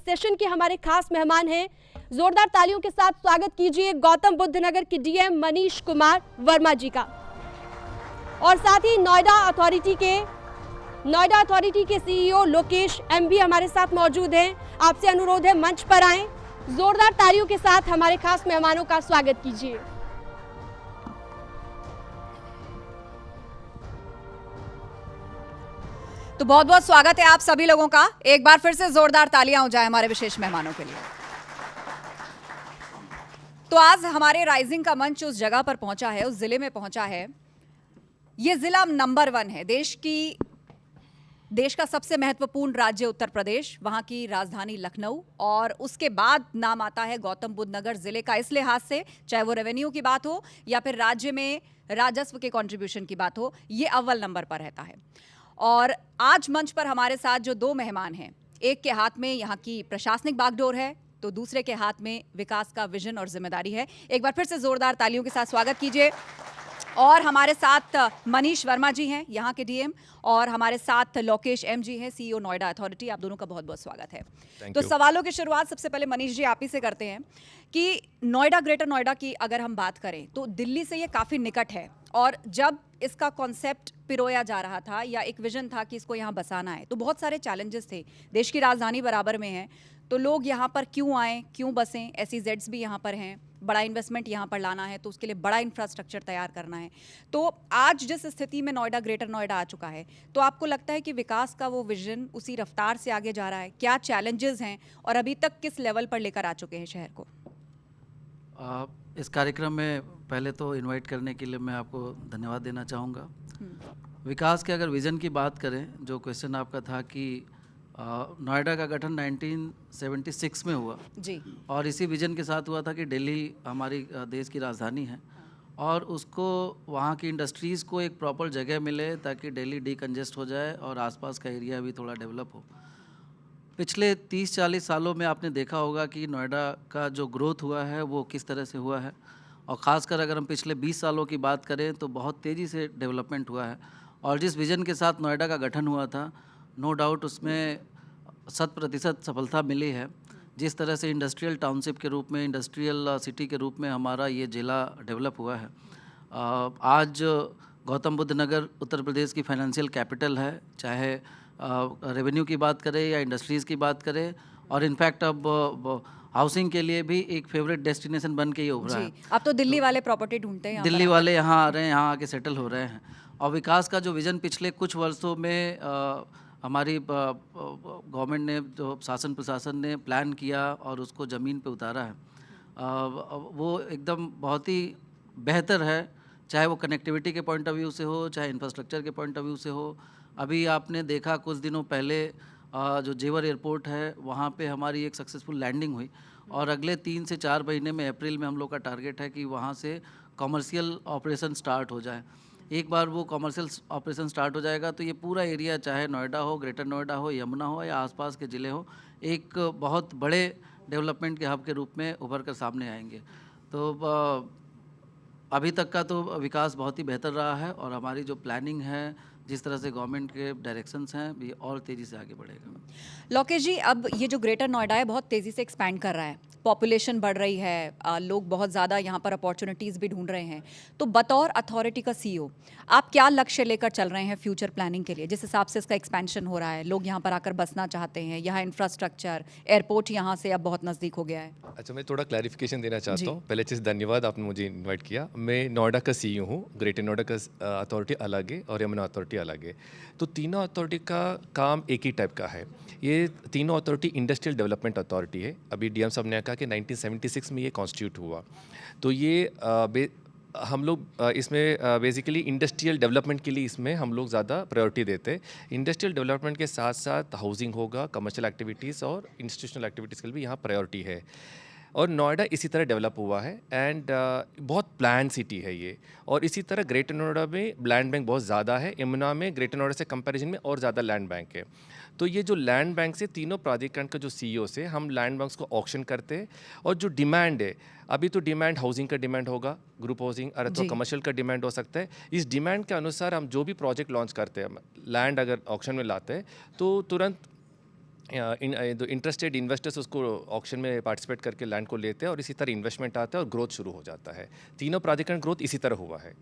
Session के हमारे खास मेहमान हैं। जोरदार तालियों के साथ स्वागत कीजिए गौतम बुद्ध नगर के डीएम मनीष कुमार वर्मा जी का, और साथ ही नोएडा अथॉरिटी के सीईओ लोकेश एम भी हमारे साथ मौजूद हैं। आपसे अनुरोध है मंच पर आएं, जोरदार तालियों के साथ हमारे खास मेहमानों का स्वागत कीजिए। तो बहुत बहुत स्वागत है आप सभी लोगों का। एक बार फिर से जोरदार तालियां हो जाए हमारे विशेष मेहमानों के लिए। तो आज हमारे राइजिंग का मंच उस जगह पर पहुंचा है, उस जिले में पहुंचा है। ये जिला नंबर 1 है देश का सबसे महत्वपूर्ण राज्य उत्तर प्रदेश, वहां की राजधानी लखनऊ, और उसके बाद नाम आता है गौतम बुद्ध नगर जिले का, इस लिहाज से चाहे वो रेवेन्यू की बात हो या फिर राज्य में राजस्व के कंट्रीब्यूशन की बात हो, ये अव्वल नंबर पर रहता है। और आज मंच पर हमारे साथ जो 2 मेहमान हैं, एक के हाथ में यहाँ की प्रशासनिक बागडोर है तो दूसरे के हाथ में विकास का विजन और जिम्मेदारी है। एक बार फिर से जोरदार तालियों के साथ स्वागत कीजिए। और हमारे साथ मनीष वर्मा जी हैं यहाँ के डीएम, और हमारे साथ लोकेश एम जी हैं सीईओ नोएडा अथॉरिटी। आप दोनों का बहुत बहुत स्वागत है। तो सवालों की शुरुआत सबसे पहले मनीष जी आप ही से करते हैं कि नोएडा, ग्रेटर नोएडा की अगर हम बात करें तो दिल्ली से ये काफ़ी निकट है, और जब इसका कॉन्सेप्ट पिरोया जा रहा था या एक विजन था कि इसको यहाँ बसाना है, तो बहुत सारे चैलेंजेस थे। देश की राजधानी बराबर में है, तो लोग यहाँ पर क्यों आएँ, क्यों बसें, SEZs भी यहाँ पर हैं, बड़ा इन्वेस्टमेंट यहाँ पर लाना है तो उसके लिए बड़ा इंफ्रास्ट्रक्चर तैयार करना है। तो आज जिस स्थिति में नोएडा, ग्रेटर नोएडा आ चुका है, तो आपको लगता है कि विकास का वो विजन उसी रफ्तार से आगे जा रहा है? क्या चैलेंजेस हैं और अभी तक किस लेवल पर लेकर आ चुके हैं शहर को? इस कार्यक्रम में पहले तो इनवाइट करने के लिए मैं आपको धन्यवाद देना चाहूँगा। विकास के अगर विज़न की बात करें, जो क्वेश्चन आपका था कि नोएडा का गठन 1976 में हुआ जी, और इसी विजन के साथ हुआ था कि दिल्ली हमारी देश की राजधानी है और उसको वहाँ की इंडस्ट्रीज़ को एक प्रॉपर जगह मिले ताकि दिल्ली डीकंजेस्ट हो जाए और आसपास का एरिया भी थोड़ा डेवलप हो। पिछले 30-40 सालों में आपने देखा होगा कि नोएडा का जो ग्रोथ हुआ है वो किस तरह से हुआ है, और ख़ासकर अगर हम पिछले 20 सालों की बात करें तो बहुत तेज़ी से डेवलपमेंट हुआ है। और जिस विज़न के साथ नोएडा का गठन हुआ था, नो डाउट उसमें 100% सफलता मिली है। जिस तरह से इंडस्ट्रियल टाउनशिप के रूप में, इंडस्ट्रियल सिटी के रूप में हमारा ये ज़िला डेवलप हुआ है। आज गौतम बुद्ध नगर उत्तर प्रदेश की फाइनेंशियल कैपिटल है, चाहे रेवेन्यू की बात करें या इंडस्ट्रीज़ की बात करें, और इनफैक्ट अब हाउसिंग के लिए भी एक फेवरेट डेस्टिनेशन बन के ये उभरा है। अब तो दिल्ली वाले प्रॉपर्टी ढूंढते हैं, दिल्ली वाले यहाँ आ रहे हैं, यहाँ आके सेटल हो रहे हैं। और विकास का जो विज़न पिछले कुछ वर्षों में हमारी गवर्नमेंट ने, जो शासन प्रशासन ने प्लान किया और उसको ज़मीन पे उतारा है, वो एकदम बहुत ही बेहतर है, चाहे वो कनेक्टिविटी के पॉइंट ऑफ व्यू से हो, चाहे इंफ्रास्ट्रक्चर के पॉइंट ऑफ व्यू से हो। अभी आपने देखा कुछ दिनों पहले जो जेवर एयरपोर्ट है वहाँ पे हमारी एक सक्सेसफुल लैंडिंग हुई, और अगले 3 से 4 महीने में, अप्रैल में हम लोग का टारगेट है कि वहाँ से कमर्शियल ऑपरेशन स्टार्ट हो जाए। एक बार वो कमर्शियल ऑपरेशन स्टार्ट हो जाएगा तो ये पूरा एरिया, चाहे नोएडा हो, ग्रेटर नोएडा हो, यमुना हो या आसपास के ज़िले हो, एक बहुत बड़े डेवलपमेंट के हब के रूप में उभर कर सामने आएंगे। तो अभी तक का तो विकास बहुत ही बेहतर रहा है, और हमारी जो प्लानिंग है, जिस तरह से गवर्नमेंट के डायरेक्शंस हैं, भी और तेज़ी से आगे बढ़ेगा। लोकेश जी, अब ये जो ग्रेटर नोएडा है बहुत तेज़ी से एक्सपैंड कर रहा है, पॉपुलेशन बढ़ रही है, लोग बहुत ज़्यादा यहाँ पर अपॉर्चुनिटीज़ भी ढूंढ रहे हैं, तो बतौर अथॉरिटी का सीईओ आप क्या लक्ष्य लेकर चल रहे हैं फ्यूचर प्लानिंग के लिए? जिस हिसाब से इसका एक्सपेंशन हो रहा है, लोग यहाँ पर आकर बसना चाहते हैं, यहाँ इंफ्रास्ट्रक्चर, एयरपोर्ट यहाँ से अब बहुत नज़दीक हो गया है। अच्छा, मैं थोड़ा क्लैरिफिकेशन देना चाहता हूँ। पहले चीज़, धन्यवाद आपने मुझे इन्वाइट किया। मैं नोएडा का सीईओ हूँ, ग्रेटर नोएडा का अथॉरिटी अलग है और यमुना अथॉरिटी अलग है। तो तीनों अथॉरिटी का काम एक ही टाइप का है। ये तीनों अथॉरिटी इंडस्ट्रियल डेवलपमेंट अथॉरिटी है। अभी डीएम साहब ने कहा कि 1976 में ये कॉन्स्टिट्यूट हुआ। तो ये हम लोग इसमें बेसिकली इंडस्ट्रियल डेवलपमेंट के लिए इसमें हम लोग ज़्यादा प्रायोरिटी देते हैं। इंडस्ट्रियल डेवलपमेंट के साथ साथ हाउसिंग होगा, कमर्शियल एक्टिविटीज़ और इंस्टीट्यूशनल एक्टिविटीज़ के लिए भी यहाँ प्रायोरिटी है। और नोएडा इसी तरह डेवलप हुआ है, एंड बहुत प्लान सिटी है ये। और इसी तरह ग्रेटर नोएडा में लैंड बैंक बहुत ज़्यादा है, यमुना में ग्रेटर नोएडा से कंपैरिजन में और ज़्यादा लैंड बैंक है। तो ये जो लैंड बैंक से तीनों प्राधिकरण का जो सीईओ से हम लैंड बैंक्स को ऑक्शन करते हैं, और जो डिमांड है, अभी तो डिमांड हाउसिंग का डिमांड होगा, ग्रुप हाउसिंग अथवा कमर्शियल का डिमांड हो सकता है। इस डिमांड के अनुसार हम जो भी प्रोजेक्ट लॉन्च करते हैं, लैंड अगर ऑक्शन में लाते हैं तो तुरंत जो इंटरेस्टेड इन्वेस्टर्स उसको ऑक्शन में पार्टिसिपेट करके लैंड को लेते हैं और इसी तरह इन्वेस्टमेंट आता है और ग्रोथ शुरू हो जाता है। तीनों प्राधिकरण ग्रोथ इसी तरह हुआ है।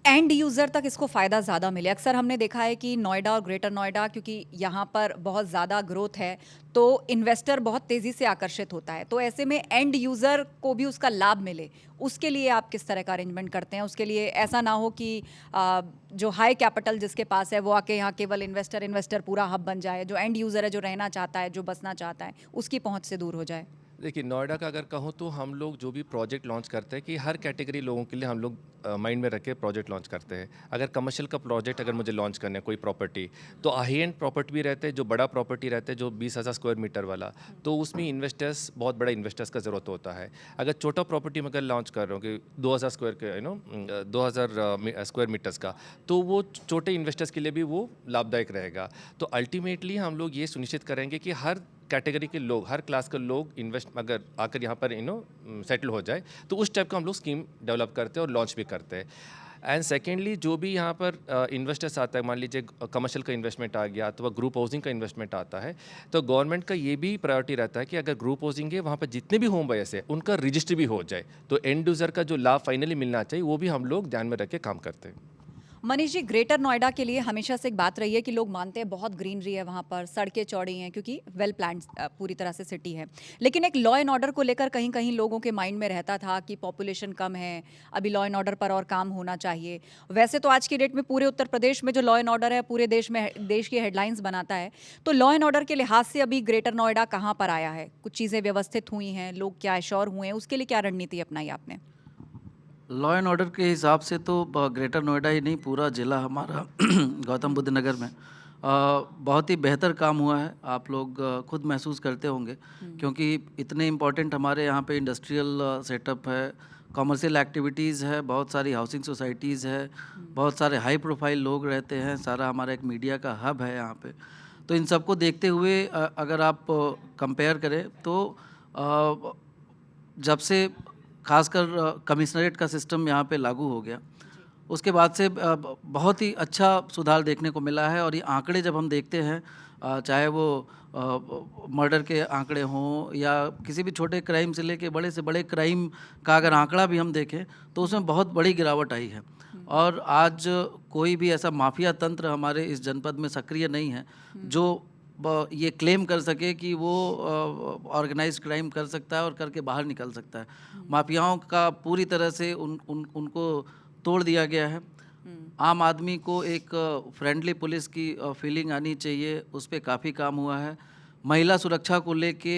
एंड यूज़र तक इसको फ़ायदा ज़्यादा मिले। अक्सर हमने देखा है कि नोएडा और ग्रेटर नोएडा, क्योंकि यहाँ पर बहुत ज़्यादा ग्रोथ है, तो इन्वेस्टर बहुत तेज़ी से आकर्षित होता है। तो ऐसे में एंड यूज़र को भी उसका लाभ मिले, उसके लिए आप किस तरह का अरेंजमेंट करते हैं? उसके लिए ऐसा ना हो कि जो हाई कैपिटल जिसके पास है वो आके यहाँ केवल इन्वेस्टर पूरा हब बन जाए, जो एंड यूज़र है, जो रहना चाहता है, जो बसना चाहता है, उसकी पहुँच से दूर हो जाए। देखिए, नोएडा का अगर कहूँ तो हम लोग जो भी प्रोजेक्ट लॉन्च करते हैं कि हर कैटेगरी लोगों के लिए हम लोग माइंड में रख के प्रोजेक्ट लॉन्च करते हैं। अगर कमर्शियल का प्रोजेक्ट अगर मुझे लॉन्च करना है कोई प्रॉपर्टी, तो हाई एंड प्रॉपर्टी भी रहते हैं, जो बड़ा प्रॉपर्टी रहता है जो 20,000 स्क्वायर मीटर वाला, तो उसमें इन्वेस्टर्स, बहुत बड़ा इन्वेस्टर्स का ज़रूरत होता है। अगर छोटा प्रॉपर्टी में अगर लॉन्च कर रहा हूँ कि 2,000 स्क्वायर के 2,000 स्क्वायर मीटर्स का, तो वो छोटे इन्वेस्टर्स के लिए भी वो लाभदायक रहेगा। तो अल्टीमेटली हम लोग ये सुनिश्चित करेंगे कि हर कैटेगरी के लोग, हर क्लास के लोग इन्वेस्ट अगर आकर यहाँ पर सेटल हो जाए, तो उस टाइप का हम लोग स्कीम डेवलप करते हैं और लॉन्च भी करते हैं। एंड सेकेंडली, जो भी यहाँ पर इन्वेस्टर्स आता है, मान लीजिए कमर्शियल का इन्वेस्टमेंट आ गया अथवा ग्रुप हाउसिंग का इन्वेस्टमेंट आता है, तो गवर्नमेंट का ये भी प्रायोरिटी रहता है कि अगर ग्रुप हाउसिंग है वहाँ पर जितने भी होम बायर्स है उनका रजिस्ट्री भी हो जाए, तो एंड यूज़र का जो लाभ फाइनली मिलना चाहिए वो भी हम लोग ध्यान में रख के काम करते हैं। मनीष जी, ग्रेटर नोएडा के लिए हमेशा से एक बात रही है कि लोग मानते हैं बहुत ग्रीनरी है वहाँ पर, सड़कें चौड़ी हैं क्योंकि वेल प्लान्ड पूरी तरह से सिटी है। लेकिन एक लॉ एंड ऑर्डर को लेकर कहीं कहीं लोगों के माइंड में रहता था कि पॉपुलेशन कम है, अभी लॉ एंड ऑर्डर पर और काम होना चाहिए। वैसे तो आज की डेट में पूरे उत्तर प्रदेश में जो लॉ एंड ऑर्डर है पूरे देश की हेडलाइंस बनाता है। तो लॉ एंड ऑर्डर के लिहाज से अभी ग्रेटर नोएडा कहाँ पर आया है? कुछ चीज़ें व्यवस्थित हुई हैं, लोग क्या एश्योर हुए हैं, उसके लिए क्या रणनीति अपनाई आपने? लॉ एंड ऑर्डर के हिसाब से तो ग्रेटर नोएडा ही नहीं, पूरा ज़िला हमारा गौतम बुद्ध नगर में बहुत ही बेहतर काम हुआ है। आप लोग खुद महसूस करते होंगे, क्योंकि इतने इम्पोर्टेंट हमारे यहाँ पे इंडस्ट्रियल सेटअप है, कॉमर्शियल एक्टिविटीज़ है, बहुत सारी हाउसिंग सोसाइटीज़ है, बहुत सारे हाई प्रोफाइल लोग रहते हैं, सारा हमारा एक मीडिया का हब है यहाँ पे। तो इन सबको देखते हुए अगर आप कंपेयर करें तो जब से खासकर कमिश्नरेट का सिस्टम यहाँ पे लागू हो गया, उसके बाद से बहुत ही अच्छा सुधार देखने को मिला है। और ये आंकड़े जब हम देखते हैं, चाहे वो मर्डर के आंकड़े हों या किसी भी छोटे क्राइम से लेके बड़े से बड़े क्राइम का अगर आंकड़ा भी हम देखें, तो उसमें बहुत बड़ी गिरावट आई है। और आज कोई भी ऐसा माफिया तंत्र हमारे इस जनपद में सक्रिय नहीं है जो ये क्लेम कर सके कि वो ऑर्गेनाइज्ड क्राइम कर सकता है और करके बाहर निकल सकता है। माफियाओं का पूरी तरह से उनको तोड़ दिया गया है। आम आदमी को एक फ्रेंडली पुलिस की फीलिंग आनी चाहिए, उस पर काफ़ी काम हुआ है। महिला सुरक्षा को लेके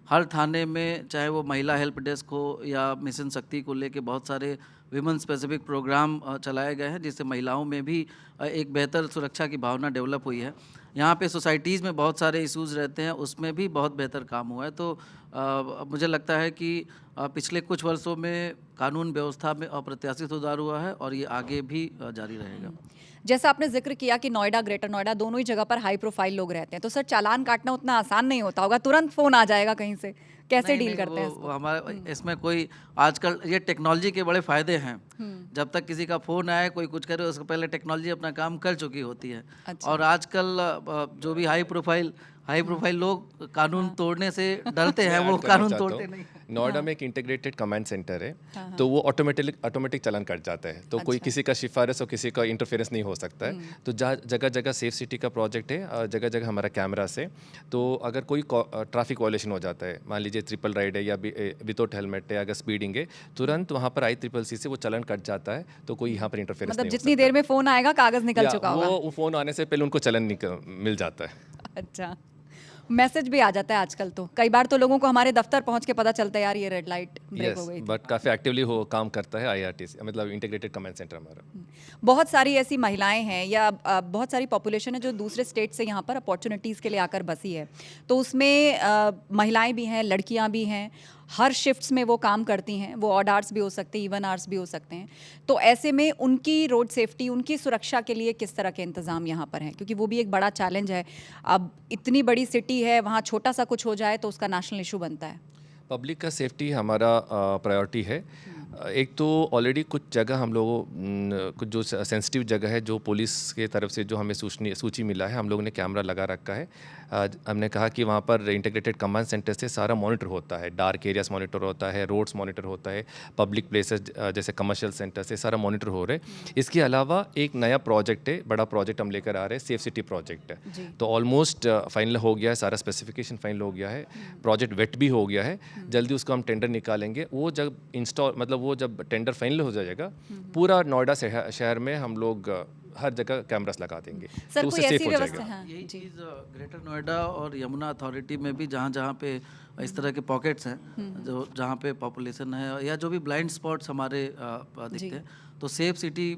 हर थाने में, चाहे वो महिला हेल्प डेस्क हो या मिशन शक्ति को लेके, बहुत सारे विमेन स्पेसिफिक प्रोग्राम चलाए गए हैं, जिससे महिलाओं में भी एक बेहतर सुरक्षा की भावना डेवलप हुई है। यहाँ पे सोसाइटीज़ में बहुत सारे इश्यूज़ रहते हैं, उसमें भी बहुत बेहतर काम हुआ है। तो मुझे लगता है कि पिछले कुछ वर्षों में कानून व्यवस्था में अप्रत्याशित सुधार हुआ है और ये आगे भी जारी रहेगा। जैसा आपने जिक्र किया कि नोएडा, ग्रेटर नोएडा दोनों ही जगह पर हाई प्रोफाइल लोग रहते हैं, तो सर चालान काटना उतना आसान नहीं होता होगा, तुरंत फ़ोन आ जाएगा कहीं से, कैसे डील करते हैं इसको? हमारा इसमें कोई, आजकल ये टेक्नोलॉजी के बड़े फ़ायदे हैं। जब तक किसी का फ़ोन आए, कोई कुछ करे, उसके पहले टेक्नोलॉजी अपना काम कर चुकी होती है। अच्छा। और आजकल जो भी हाई प्रोफाइल लोग कानून तोड़ने से डरते हैं, वो कानून तोड़ते नहीं। नोएडा में एक इंटीग्रेटेड कमांड सेंटर है, तो वो ऑटोमेटिक चालान कट जाता है, तो कोई किसी का सिफारिश और किसी का इंटरफेरेंस नहीं हो सकता है। तो जगह जगह सेफ सिटी का प्रोजेक्ट है, जगह जगह हमारा कैमरा से, तो अगर कोई ट्रैफिक वायलेशन हो जाता है, मान लीजिए ट्रिपल राइड है या विदाउट हेलमेट है, अगर स्पीडिंग है, तुरंत वहाँ पर ICCC से वो चालान कट जाता है, तो कोई यहाँ पर इंटरफेरेंस मतलब नहीं जितनी देर में फ़ोन आएगा कागज़ निकल चुका होगा। वो फ़ोन आने से पहले उनको चालान मिल जाता है। अच्छा, मैसेज भी आ जाता है आजकल, तो कई बार तो लोगों को हमारे दफ्तर पहुंच के पता चलता है यार ये रेड लाइट ब्रेक हो गई थी। बट काफ़ी एक्टिवली हो काम करता है IRTC, मतलब इंटीग्रेटेड कमांड सेंटर हमारा। बहुत सारी ऐसी महिलाएं हैं या बहुत सारी पॉपुलेशन है जो दूसरे स्टेट से यहाँ पर अपॉर्चुनिटीज़ के लिए आकर बसी है, तो उसमें महिलाएं भी हैं, लड़कियां भी हैं, हर शिफ्ट्स में वो काम करती हैं, वो ऑड आवर्स भी हो सकते हैं, इवन आवर्स भी हो सकते हैं। तो ऐसे में उनकी रोड सेफ्टी, उनकी सुरक्षा के लिए किस तरह के इंतज़ाम यहाँ पर हैं? क्योंकि वो भी एक बड़ा चैलेंज है। अब इतनी बड़ी सिटी है, वहाँ छोटा सा कुछ हो जाए तो उसका नेशनल इशू बनता है। पब्लिक का सेफ्टी हमारा प्रायोरिटी है। एक तो ऑलरेडी कुछ जगह हम लोगों कुछ जो सेंसिटिव जगह है, जो पुलिस के तरफ से जो हमें सूची मिला है, हम लोगों ने कैमरा लगा रखा है। हमने कहा कि वहाँ पर इंटीग्रेटेड कमांड सेंटर से सारा मॉनिटर होता है, डार्क एरियाज मॉनिटर होता है, रोड्स मॉनिटर होता है, पब्लिक प्लेसेस जैसे कमर्शियल सेंटर से सारा मॉनिटर हो रहे हैं। इसके अलावा एक नया प्रोजेक्ट है, बड़ा प्रोजेक्ट हम लेकर आ रहे हैं, सेफ सिटी प्रोजेक्ट है। तो ऑलमोस्ट फाइनल हो गया है, सारा स्पेसिफिकेशन फाइनल हो गया है, प्रोजेक्ट वेट भी हो गया है। जल्दी उसको हम टेंडर निकालेंगे। वो जब इंस्टॉल मतलब वो जब टेंडर फाइनल हो जाएगा, पूरा नोएडा शहर में हम लोग हर जगह कैमरास लगा देंगे। सर, तो कोई उससे ऐसी सेफ हो व्यवस्था जाएगा। है? यही चीज़ ग्रेटर नोएडा और यमुना अथॉरिटी में भी जहाँ जहाँ पे इस तरह के पॉकेट्स हैं, जो जहाँ पे पॉपुलेशन है या जो भी ब्लाइंड स्पॉट्स हमारे दिखते हैं, तो सेफ सिटी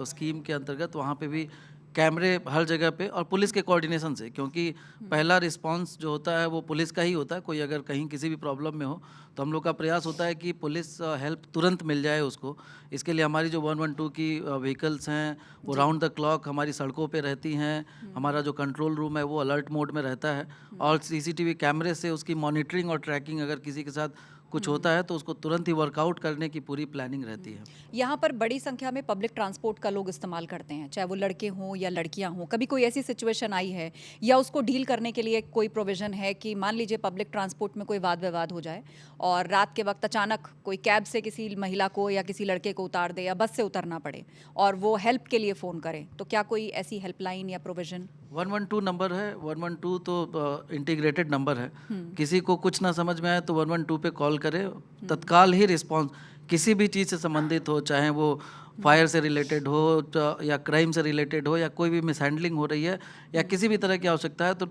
स्कीम के अंतर्गत वहाँ पे भी कैमरे हर जगह पे और पुलिस के कोऑर्डिनेशन से, क्योंकि पहला रिस्पांस जो होता है वो पुलिस का ही होता है। कोई अगर कहीं किसी भी प्रॉब्लम में हो तो हम लोग का प्रयास होता है कि पुलिस हेल्प तुरंत मिल जाए उसको। इसके लिए हमारी जो 112 की व्हीकल्स हैं वो राउंड द क्लॉक हमारी सड़कों पे रहती हैं। हमारा जो कंट्रोल रूम है वो अलर्ट मोड में रहता है और सीसीटीवी कैमरे से उसकी मॉनिटरिंग और ट्रैकिंग, अगर किसी के साथ कुछ होता है तो उसको तुरंत ही वर्कआउट करने की पूरी प्लानिंग रहती है। यहाँ पर बड़ी संख्या में पब्लिक ट्रांसपोर्ट का लोग इस्तेमाल करते हैं, चाहे वो लड़के हों या लड़कियाँ हों। कभी कोई ऐसी सिचुएशन आई है या उसको डील करने के लिए कोई प्रोविज़न है कि मान लीजिए पब्लिक ट्रांसपोर्ट में कोई वाद विवाद हो जाए और रात के वक्त अचानक कोई कैब से किसी महिला को या किसी लड़के को उतार दे या बस से उतरना पड़े और वो हेल्प के लिए फ़ोन करे, तो क्या कोई ऐसी हेल्पलाइन या प्रोविज़न? 112 नंबर है। 112 तो इंटीग्रेटेड नंबर है। किसी को कुछ ना समझ में आए तो 112 पे कॉल करे, तत्काल ही रिस्पांस किसी भी चीज़ से संबंधित हो, चाहे वो फायर से रिलेटेड हो या क्राइम से रिलेटेड हो या कोई भी मिसहैंडलिंग हो रही है या किसी भी तरह की आवश्यकता है, तो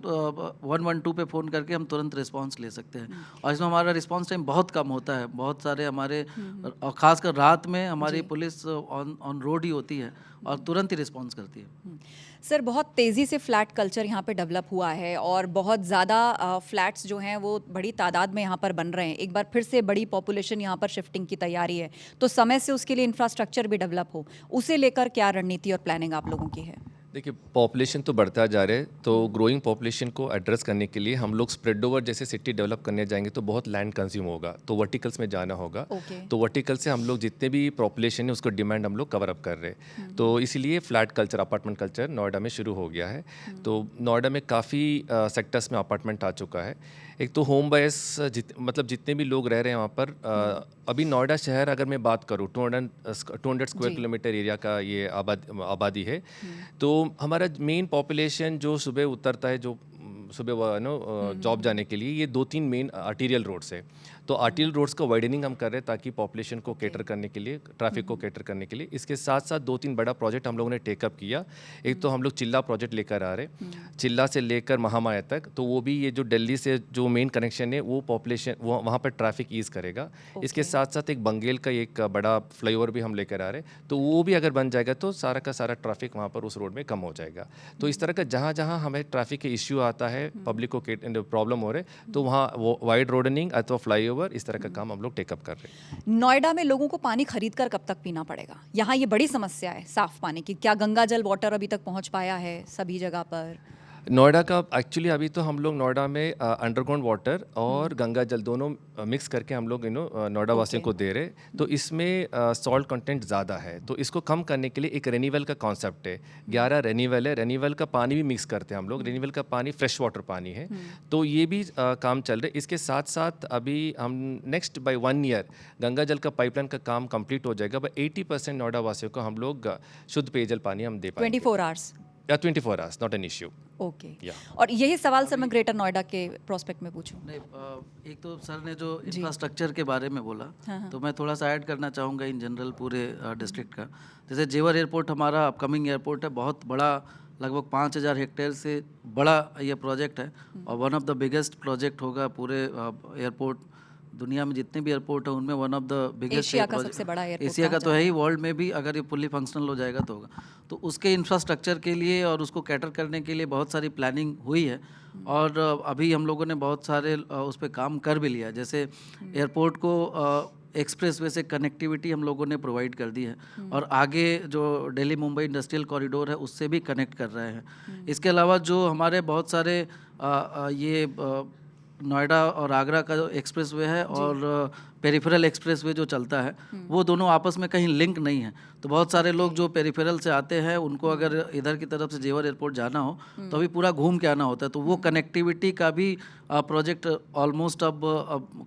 112 पे फ़ोन करके हम तुरंत रिस्पांस ले सकते हैं। और इसमें हमारा रिस्पांस टाइम बहुत कम होता है। बहुत सारे हमारे और ख़ासकर रात में हमारी पुलिस ऑन रोड ही होती है और तुरंत ही रिस्पांस करती है। सर, बहुत तेज़ी से फ्लैट कल्चर यहाँ पे डेवलप हुआ है और बहुत ज़्यादा फ्लैट्स जो हैं वो बड़ी तादाद में यहाँ पर बन रहे हैं। एक बार फिर से बड़ी पॉपुलेशन यहाँ पर शिफ्टिंग की तैयारी है, तो समय से उसके लिए इंफ्रास्ट्रक्चर भी डेवलप हो, उसे लेकर क्या रणनीति और प्लानिंग आप लोगों की है? देखिए, पॉपुलेशन तो बढ़ता जा रहा है, तो ग्रोइंग पॉपुलेशन को एड्रेस करने के लिए हम लोग स्प्रेड ओवर जैसे सिटी डेवलप करने जाएंगे तो बहुत लैंड कंज्यूम होगा, तो वर्टिकल्स में जाना होगा। तो वर्टिकल से हम लोग जितने भी पॉपुलेशन है उसको डिमांड हम लोग कवर अप कर रहे हैं। तो इसीलिए flat culture, apartment culture Noida में शुरू हो गया है। तो नोएडा में काफ़ी सेक्टर्स में अपार्टमेंट आ चुका है। एक तो होम बायर्स मतलब जितने भी लोग रह रहे हैं वहाँ पर, अभी नोएडा शहर अगर मैं बात करूँ 200 स्क्वायर किलोमीटर एरिया का ये आबादी है। तो हमारा मेन पॉपुलेशन जो सुबह उतरता है, जो सुबह जॉब जाने के लिए, ये 2-3 मेन आर्टीरियल रोड्स है। तो आर्टीरियल रोड्स का वाइडनिंग हम कर रहे हैं ताकि पॉपुलेशन को कैटर करने के लिए, ट्रैफिक को कैटर करने के लिए। इसके साथ साथ 2-3 बड़ा प्रोजेक्ट हम लोगों ने टेकअप किया। एक तो हम लोग चिल्ला प्रोजेक्ट लेकर आ रहे हैं, चिल्ला से लेकर महामाया तक। तो वो भी ये जो दिल्ली से जो मेन कनेक्शन है वो पॉपुलेशन वहाँ पर ट्रैफिक ईज करेगा। इसके साथ साथ एक बंगेल का एक बड़ा फ्लाईओवर भी हम लेकर आ रहे हैं, तो वो भी अगर बन जाएगा तो सारा का सारा ट्रैफिक वहाँ पर उस रोड में कम हो जाएगा। तो इस तरह का जहाँ जहाँ हमें ट्रैफिक के इश्यू आता है, पब्लिक को प्रॉब्लम हो रहे, तो वहाँ वो वाइड रोडनिंग अथवा फ्लाईओवर, इस तरह का काम हम लोग टेकअप कर रहे हैं। नोएडा में लोगों को पानी खरीद कर कब तक पीना पड़ेगा? यहाँ ये बड़ी समस्या है साफ पानी की। क्या गंगा जल वाटर अभी तक पहुँच पाया है सभी जगह पर? नोएडा का एक्चुअली अभी तो हम लोग नोएडा में अंडरग्राउंड वाटर और गंगा जल दोनों मिक्स करके हम लोग नोएडा वासियों को दे रहे। तो इसमें सॉल्ट कंटेंट ज़्यादा है, तो इसको कम करने के लिए एक रेन्यूअल का कॉन्सेप्ट है। 11 रेन्यूअल है। रेन्यूअल का पानी भी मिक्स करते हैं हम लोग। रेन्यूअल का पानी फ्रेश वाटर पानी है, तो ये भी काम चल रहा है। इसके साथ साथ अभी हम नेक्स्ट बाय 1 ईयर गंगा जल का पाइपलाइन का काम कंप्लीट हो जाएगा। 80% नोएडा वासियों को हम लोग शुद्ध पेयजल पानी हम दे पाएंगे। 24 आवर्स या 24 hours, not an issue. Okay. और यही सवाल सर मैं ग्रेटर नोएडा के प्रोस्पेक्ट में पूछूं। नहीं, एक तो सर ने जो इंफ्रास्ट्रक्चर के बारे में बोला, तो मैं थोड़ा सा ऐड करना चाहूँगा इन जनरल पूरे डिस्ट्रिक्ट का। जैसे जेवर एयरपोर्ट हमारा अपकमिंग एयरपोर्ट है, बहुत बड़ा, लगभग 5000 हेक्टेयर से बड़ा ये प्रोजेक्ट है और one of the biggest project होगा पूरे एयरपोर्ट। दुनिया में जितने भी एयरपोर्ट है उनमें one of the biggest, Asia का सबसे बड़ा एयरपोर्ट, एशिया का तो है ही, वर्ल्ड में भी अगर ये फुल्ली फंक्शनल हो जाएगा तो होगा। तो उसके इंफ्रास्ट्रक्चर के लिए और उसको कैटर करने के लिए बहुत सारी प्लानिंग हुई है और अभी हम लोगों ने बहुत सारे उस पर काम कर भी लिया। जैसे एयरपोर्ट को एक्सप्रेस वे से कनेक्टिविटी हम लोगों ने प्रोवाइड कर दी है और आगे जो दिल्ली मुंबई इंडस्ट्रियल कॉरिडोर है उससे भी कनेक्ट कर रहे हैं। इसके अलावा जो हमारे बहुत सारे ये नोएडा और आगरा का जो एक्सप्रेस वे है और पेरिफेरल एक्सप्रेस वे जो चलता है वो दोनों आपस में कहीं लिंक नहीं है। तो बहुत सारे लोग जो पेरिफेरल से आते हैं उनको अगर इधर की तरफ से जेवर एयरपोर्ट जाना हो तो अभी पूरा घूम के आना होता है। तो वो कनेक्टिविटी का भी प्रोजेक्ट ऑलमोस्ट अब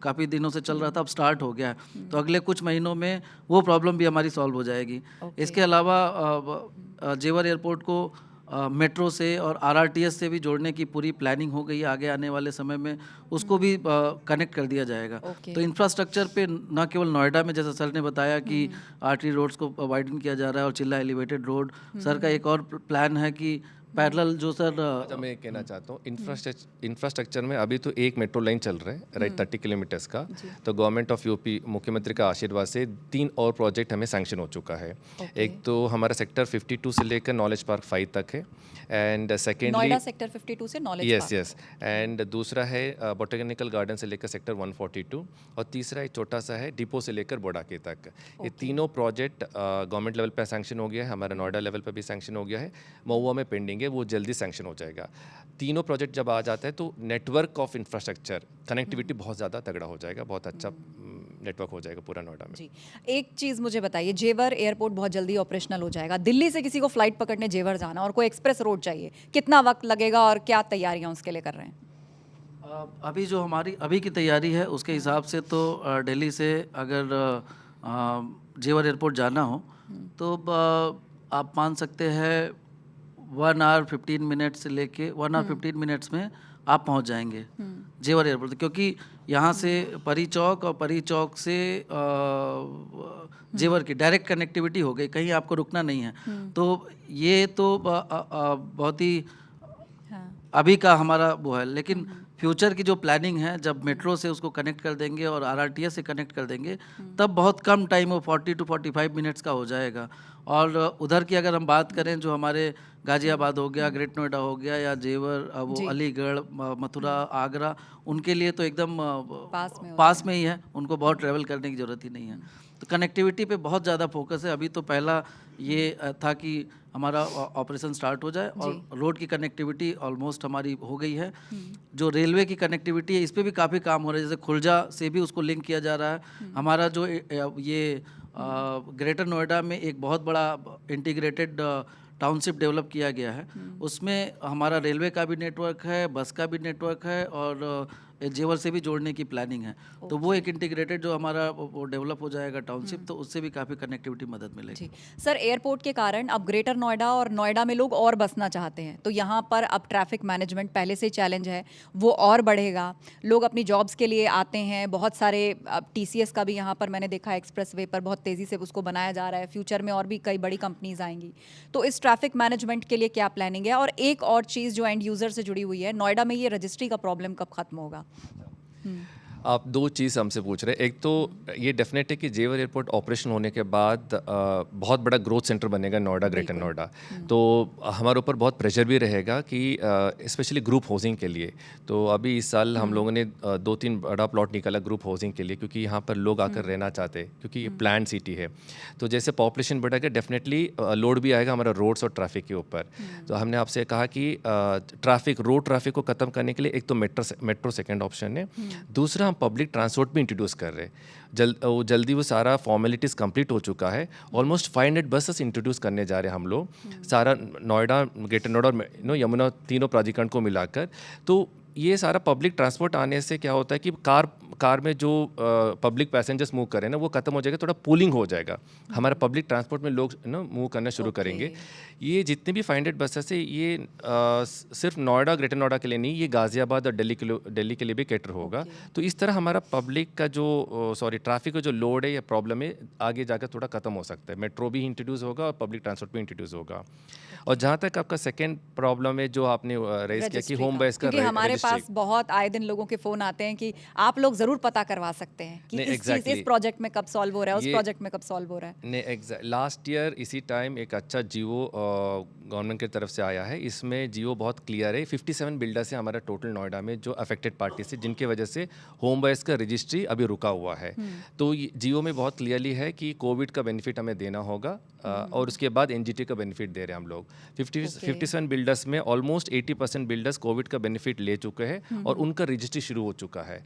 काफ़ी दिनों से चल रहा था, अब स्टार्ट हो गया है। तो अगले कुछ महीनों में वो प्रॉब्लम भी हमारी सॉल्व हो जाएगी। इसके अलावा जेवर एयरपोर्ट को मेट्रो से और आरआरटीएस से भी जोड़ने की पूरी प्लानिंग हो गई है। आगे आने वाले समय में उसको भी कनेक्ट कर दिया जाएगा। तो इंफ्रास्ट्रक्चर पे न केवल नोएडा में, जैसा सर ने बताया कि आर्टरी रोड्स को वाइडन किया जा रहा है और चिल्ला एलिवेटेड रोड, सर का एक और प्लान है कि पैरेलल जो सर मैं कहना चाहता हूँ इंफ्रास्ट्रक्चर में अभी तो एक मेट्रो लाइन चल रहा है राइट 30 किलोमीटर्स का। तो गवर्नमेंट ऑफ यूपी मुख्यमंत्री का आशीर्वाद से 3 और प्रोजेक्ट हमें सैंक्शन हो चुका है। एक तो हमारा सेक्टर 52 से लेकर नॉलेज पार्क 5 तक है एंड सेकेंडली नोएडा सेक्टर 52 से नॉलेज यस यस एंड दूसरा है बोटेनिकल गार्डन से लेकर सेक्टर 142 और तीसरा एक छोटा सा है डिपो से लेकर बोडाके तक। ये तीनों प्रोजेक्ट गवर्नमेंट लेवल पे सैंक्शन हो गया है, हमारा नोएडा लेवल पे भी सैंक्शन हो गया है, महुआ में पेंडिंग है, वो जल्दी सैंक्शन हो जाएगा। तीनों प्रोजेक्ट जब आ जाता है तो नेटवर्क ऑफ इंफ्रास्ट्रक्चर कनेक्टिविटी बहुत ज़्यादा तगड़ा हो जाएगा, बहुत अच्छा नेटवर्क हो जाएगा पूरा नोएडा में। जी, एक चीज़ मुझे बताइए, जेवर एयरपोर्ट बहुत जल्दी ऑपरेशनल हो जाएगा। दिल्ली से किसी को फ्लाइट पकड़ने जेवर जाना और कोई एक्सप्रेस रोड चाहिए, कितना वक्त लगेगा और क्या तैयारियां उसके लिए कर रहे हैं? अभी जो हमारी अभी की तैयारी है उसके हिसाब से तो दिल्ली से अगर जेवर एयरपोर्ट जाना हो तो आप मान सकते हैं 1 आवर 15 मिनट से लेके 1 आवर 15 मिनट्स में आप पहुंच जाएंगे जेवर एयरपोर्ट, क्योंकि यहाँ से परी चौक और परी चौक से जेवर की डायरेक्ट कनेक्टिविटी हो गई, कहीं आपको रुकना नहीं है। तो ये तो बहुत ही अभी का हमारा वो है, लेकिन फ्यूचर की जो प्लानिंग है, जब मेट्रो से उसको कनेक्ट कर देंगे और आरआरटीएस से कनेक्ट कर देंगे तब बहुत कम टाइम हो 40 to 45 मिनट्स का हो जाएगा। और उधर की अगर हम बात करें, जो हमारे गाजियाबाद हो गया, ग्रेट नोएडा हो गया या जेवर, वो अलीगढ़, मथुरा, आगरा, उनके लिए तो एकदम पास में ही है, उनको बहुत ट्रैवल करने की ज़रूरत ही नहीं है। तो कनेक्टिविटी पे बहुत ज़्यादा फोकस है। अभी तो पहला ये था कि हमारा ऑपरेशन स्टार्ट हो जाए और रोड की कनेक्टिविटी ऑलमोस्ट हमारी हो गई है। जो रेलवे की कनेक्टिविटी है इस पर भी काफ़ी काम हो रहा है, जैसे खुर्जा से भी उसको लिंक किया जा रहा है। हमारा जो ये ग्रेटर नोएडा में एक बहुत बड़ा इंटीग्रेटेड टाउनशिप डेवलप किया गया है, उसमें हमारा रेलवे का भी नेटवर्क है, बस का भी नेटवर्क है और जेवर से भी जोड़ने की प्लानिंग है। तो वो एक इंटीग्रेटेड जो हमारा वो डेवलप हो जाएगा टाउनशिप, तो उससे भी काफ़ी कनेक्टिविटी मदद मिलेगी। सर, एयरपोर्ट के कारण अब ग्रेटर नोएडा और नोएडा में लोग और बसना चाहते हैं, तो यहाँ पर अब ट्रैफिक मैनेजमेंट पहले से चैलेंज है, वो और बढ़ेगा। लोग अपनी जॉब्स के लिए आते हैं, बहुत सारे अब टीसीएस का भी यहाँ पर मैंने देखा एक्सप्रेस वे पर बहुत तेज़ी से उसको बनाया जा रहा है। फ्यूचर में और भी कई बड़ी कंपनीज आएंगी, तो इस ट्रैफिक मैनेजमेंट के लिए क्या प्लानिंग है? और एक और चीज़ जो एंड यूज़र से जुड़ी हुई है, नोएडा में ये रजिस्ट्री का प्रॉब्लम कब खत्म होगा? आप 2 चीज़ हमसे पूछ रहे हैं। एक तो ये डेफिनेट है कि जेवर एयरपोर्ट ऑपरेशन होने के बाद बहुत बड़ा ग्रोथ सेंटर बनेगा नोएडा, ग्रेटर नोएडा। तो हमारे ऊपर बहुत प्रेशर भी रहेगा कि स्पेशली ग्रुप हाउसिंग के लिए। तो अभी इस साल हम लोगों ने 2-3 बड़ा प्लॉट निकाला ग्रुप हाउसिंग के लिए, क्योंकि यहाँ पर लोग आकर रहना चाहते हैं, क्योंकि ये प्लान सिटी है। तो जैसे पॉपुलेशन बढ़ेगा डेफिनेटली लोड भी आएगा हमारा रोड्स और ट्रैफिक के ऊपर। तो हमने आपसे कहा कि रोड ट्रैफिक को ख़त्म करने के लिए एक तो मेट्रो सेकेंड ऑप्शन है, दूसरा पब्लिक ट्रांसपोर्ट भी इंट्रोड्यूस कर रहे हैं। जल्दी वो सारा फॉर्मेलिटीज़ कंप्लीट हो चुका है। ऑलमोस्ट 500 बसेस इंट्रोड्यूस करने जा रहे हैं हम लोग, सारा नोएडा, ग्रेटर नोएडा और यमुना तीनों प्राधिकरण को मिलाकर। तो ये सारा पब्लिक ट्रांसपोर्ट आने से क्या होता है कि कार में जो पब्लिक पैसेंजर्स मूव कर रहे हैं ना, वो खत्म हो जाएगा, थोड़ा पूलिंग हो जाएगा, हमारा पब्लिक ट्रांसपोर्ट में लोग मूव करना शुरू करेंगे। ये जितने भी 500 बसेस है, ये सिर्फ नोएडा, ग्रेटर नोएडा के लिए नहीं, ये गाजियाबाद और दिल्ली के लिए भी कैटर होगा। तो इस तरह हमारा पब्लिक का जो ट्रैफिक का जो लोड है या प्रॉब्लम है, आगे जाकर थोड़ा खत्म हो सकता है। मेट्रो भी इंट्रोड्यूस होगा और पब्लिक ट्रांसपोर्ट भी इंट्रोड्यूस होगा। और जहाँ तक आपका सेकेंड प्रॉब्लम है जो आपने रेज किया कि होम बेस का, क्योंकि हमारे पास बहुत आए दिन लोगों के फ़ोन आते हैं कि आप लोग ज़रूर पता करवा सकते हैं कि इस प्रोजेक्ट में कब सॉल्व हो रहा है, उस प्रोजेक्ट में कब सॉल्व हो रहा है। नहीं, लास्ट ईयर इसी टाइम एक अच्छा जियो गवर्नमेंट की तरफ से आया है। इसमें जियो बहुत क्लियर है, 57 बिल्डर्स है हमारा टोटल नोएडा में जो अफेक्टेड पार्टी से, जिनकी वजह से होम बेस का रजिस्ट्री अभी रुका हुआ है। तो जियो में बहुत क्लियरली है कि कोविड का बेनिफिट हमें देना होगा और उसके बाद एनजीटी का बेनिफिट दे रहे हैं हम लोग। 57 बिल्डर्स में ऑलमोस्ट 80% बिल्डर्स कोविड का बेनिफिट ले चुके हैं और उनका रजिस्ट्री शुरू हो चुका है।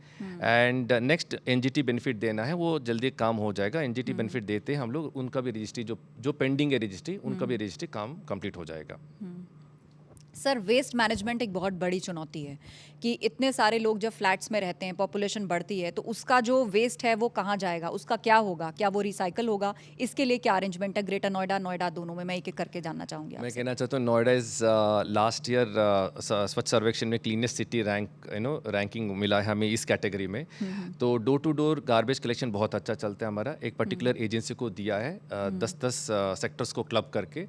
एंड नेक्स्ट एनजीटी बेनिफिट देना है, वो जल्दी काम हो जाएगा। एनजीटी बेनिफिट देते हैं हम लोग, उनका भी रजिस्ट्री जो पेंडिंग है रजिस्ट्री, उनका भी रजिस्ट्री काम कंप्लीट हो जाएगा। सर, वेस्ट मैनेजमेंट एक बहुत बड़ी चुनौती है कि इतने सारे लोग जब फ्लैट्स में रहते हैं, पॉपुलेशन बढ़ती है, तो उसका जो वेस्ट है वो कहाँ जाएगा, उसका क्या होगा, क्या वो रिसाइकल होगा, इसके लिए क्या अरेंजमेंट है ग्रेटर नोएडा दोनों में? मैं एक एक करके जानना चाहूँगी मैं आपसे। कहना चाहता हूँ नोएडा इज लास्ट ईयर स्वच्छ सर्वेक्षण में क्लीनेस्ट सिटी रैंकिंग मिला है हमें इस कैटेगरी में। तो door to door garbage collection बहुत अच्छा चलता है हमारा। एक पर्टिकुलर एजेंसी को दिया है 10-10 सेक्टर्स को क्लब करके।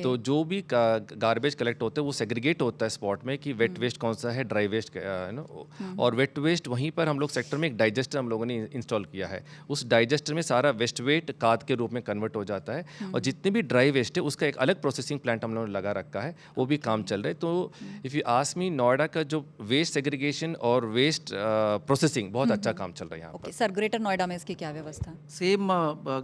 तो जो भी गार्बेज कलेक्ट होते हैं वो सेग्रीगेट होता है स्पॉट में कि वेट वेस्ट कौन सा है, ड्राई वेस्ट और वेट वेस्ट वहीं पर हम लोग सेक्टर में एक डाइजेस्टर हम लोगों ने इंस्टॉल किया है। उस डाइजेस्टर में सारा वेस्ट वेट खाद के रूप में कन्वर्ट हो जाता है और जितने भी ड्राई वेस्ट है उसका एक अलग प्रोसेसिंग प्लांट हम लोगों ने लगा रखा है, वो भी काम चल रहा है। तो if you ask me, Noida का जो वेस्ट सेग्रीगेशन और वेस्ट प्रोसेसिंग बहुत अच्छा काम चल रहा है यहाँ पर। ओके सर, ग्रेटर नोएडा में इसकी क्या व्यवस्था? सेम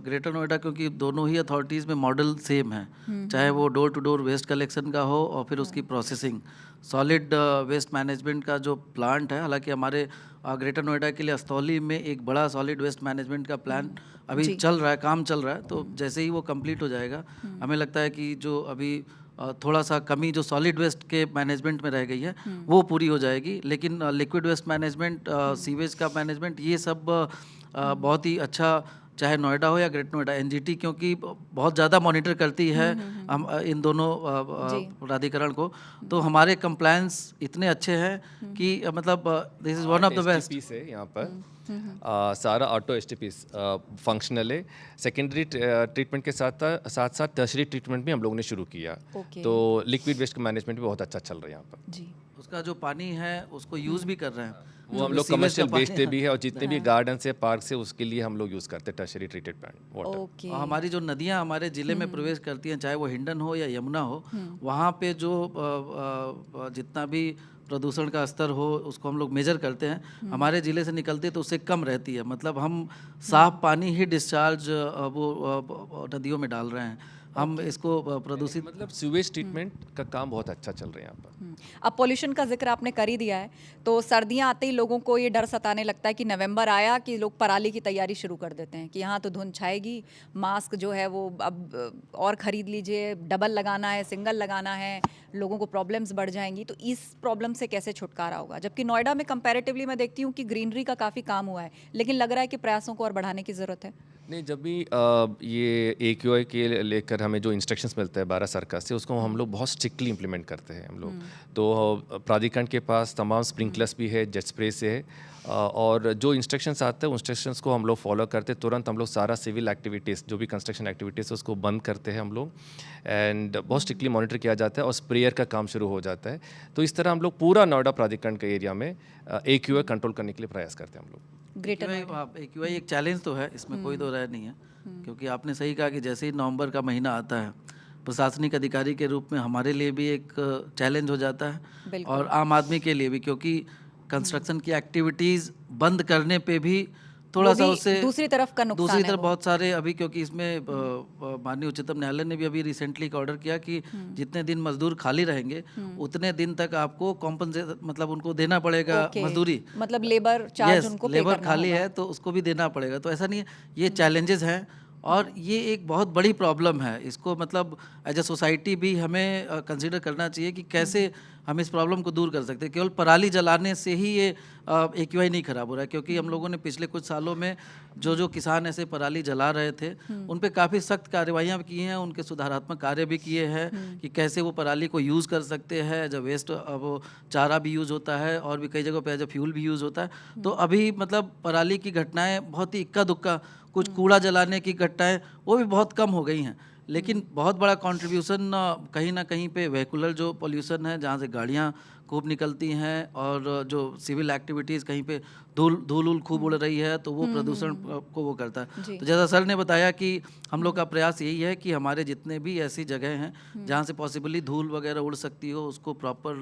ग्रेटर नोएडा, क्योंकि दोनों ही अथॉरिटीज़ में मॉडल सेम है, चाहे वो door to door waste collection का हो और फिर उसकी प्रोसेसिंग। सॉलिड वेस्ट मैनेजमेंट का जो प्लांट है, हालांकि हमारे ग्रेटर नोएडा के लिए अस्तौली में एक बड़ा सॉलिड वेस्ट मैनेजमेंट का प्लान अभी चल रहा है, काम चल रहा है। तो जैसे ही वो कंप्लीट हो जाएगा, हमें लगता है कि जो अभी थोड़ा सा कमी जो सॉलिड वेस्ट के मैनेजमेंट में रह गई है वो पूरी हो जाएगी। लेकिन लिक्विड वेस्ट मैनेजमेंट, सीवेज का मैनेजमेंट, ये सब बहुत ही अच्छा, चाहे नोएडा हो या ग्रेटर नोएडा, एनजीटी क्योंकि बहुत ज़्यादा मॉनिटर करती है हम इन दोनों प्राधिकरण को। तो हमारे कंप्लायंस इतने अच्छे हैं कि मतलब this is one of the best. STPs है यहाँ पर सारा ऑटो STPs फंक्शनल है। सेकेंडरी ट्रीटमेंट के साथ साथ टर्शरी ट्रीटमेंट भी हम लोगों ने शुरू किया। तो लिक्विड वेस्ट का मैनेजमेंट भी बहुत अच्छा चल रहा है यहाँ पर जी। उसका जो पानी है उसको यूज़ भी कर रहे हैं, वो हम लोग कमर्शियल बेचते भी है और जितने भी गार्डन से पार्क से उसके लिए हम लोग यूज़ करते हैं tertiary treated plant water. Okay. और हमारी जो नदियाँ हमारे ज़िले में प्रवेश करती हैं, चाहे वो हिंडन हो या यमुना हो, वहाँ पे जो जितना भी प्रदूषण का स्तर हो उसको हम लोग मेजर करते हैं। हमारे ज़िले से निकलते तो उससे कम रहती है, मतलब हम साफ पानी ही डिस्चार्ज वो नदियों में डाल रहे हैं। हम इसको प्रदूषित, मतलब सीवेज ट्रीटमेंट का काम बहुत अच्छा चल रहा है यहाँ पर। अब पॉल्यूशन का जिक्र आपने कर ही दिया है, तो सर्दियां आते ही लोगों को ये डर सताने लगता है कि नवंबर आया कि लोग पराली की तैयारी शुरू कर देते हैं कि यहाँ तो धुंध छाएगी, मास्क जो है वो अब और ख़रीद लीजिए, डबल लगाना है, सिंगल लगाना है, लोगों को प्रॉब्लम्स बढ़ जाएंगी। तो इस प्रॉब्लम से कैसे छुटकारा होगा? जबकि नोएडा में कंपैरेटिवली मैं देखती हूँ कि ग्रीनरी का काफ़ी काम हुआ है, लेकिन लग रहा है कि प्रयासों को और बढ़ाने की ज़रूरत है। नहीं, जब भी ये AQI के लेकर हमें जो इंस्ट्रक्शंस मिलता है भारत सरकार से, उसको हम लोग बहुत स्ट्रिक्टली इंप्लीमेंट करते हैं हम लोग। तो प्राधिकरण के पास तमाम स्प्रिंकलर्स भी है, जेट स्प्रे से है, और जो इंस्ट्रक्शंस आते हैं इंस्ट्रक्शंस को हम लोग फॉलो करते हैं। तुरंत हम लोग सारा सिविल एक्टिविटीज़ जो भी कंस्ट्रक्शन एक्टिविटीज़ है उसको बंद करते हैं हम लोग, एंड बहुत स्ट्रिक्टली मॉनिटर किया जाता है और स्प्रेयर का काम शुरू हो जाता है। तो इस तरह हम लोग पूरा नोएडा प्राधिकरण के एरिया में AQI कंट्रोल करने के लिए प्रयास करते हैं हम लोग। ग्रेटर AQI एक चैलेंज तो है, इसमें कोई दो राय नहीं है, क्योंकि आपने सही कहा कि जैसे ही नवंबर का महीना आता है, प्रशासनिक अधिकारी के रूप में हमारे लिए भी एक चैलेंज हो जाता है और आम आदमी के लिए भी, क्योंकि कंस्ट्रक्शन की एक्टिविटीज़ बंद करने पे भी थोड़ा सा उससे दूसरी तरफ का नुकसान दूसरी है तरफ वो। बहुत सारे अभी, क्योंकि इसमें माननीय उच्चतम न्यायालय ने भी अभी रिसेंटली एक ऑर्डर किया कि जितने दिन मजदूर खाली रहेंगे उतने दिन तक आपको कॉम्पनसेशन, मतलब उनको देना पड़ेगा मजदूरी, मतलब लेबर चार्ज उनको पे लेबर करना खाली होगा। है तो उसको भी देना पड़ेगा। तो ऐसा नहीं है, ये चैलेंजेस हैं और ये एक बहुत बड़ी प्रॉब्लम है। इसको मतलब एज ए सोसाइटी भी हमें कंसीडर करना चाहिए कि कैसे हम इस प्रॉब्लम को दूर कर सकते हैं। केवल पराली जलाने से ही ये AQI नहीं खराब हो रहा है, क्योंकि हम लोगों ने पिछले कुछ सालों में जो जो किसान ऐसे पराली जला रहे थे उन पे काफ़ी सख्त कार्रवाइयाँ भी की हैं, उनके सुधारात्मक कार्य भी किए हैं कि कैसे वो पराली को यूज़ कर सकते हैं। जब वेस्ट, वो चारा भी यूज़ होता है और भी कई जगहों पे एज ए फ्यूल भी यूज़ होता है। तो अभी मतलब पराली की घटनाएँ बहुत ही इक्का दुक्का, कुछ कूड़ा जलाने की घटनाएँ वो भी बहुत कम हो गई हैं। लेकिन बहुत बड़ा कंट्रीब्यूशन कहीं ना कहीं पे वेहिकुलर जो पोल्यूशन है, जहाँ से गाड़ियाँ खूब निकलती हैं और जो सिविल एक्टिविटीज़ कहीं पे धूल खूब उड़ रही है तो वो प्रदूषण को वो करता है। जी। तो जैसा सर ने बताया कि हम लोग का प्रयास यही है कि हमारे जितने भी ऐसी जगह हैं जहाँ से पॉसिबली धूल वगैरह उड़ सकती हो उसको प्रॉपर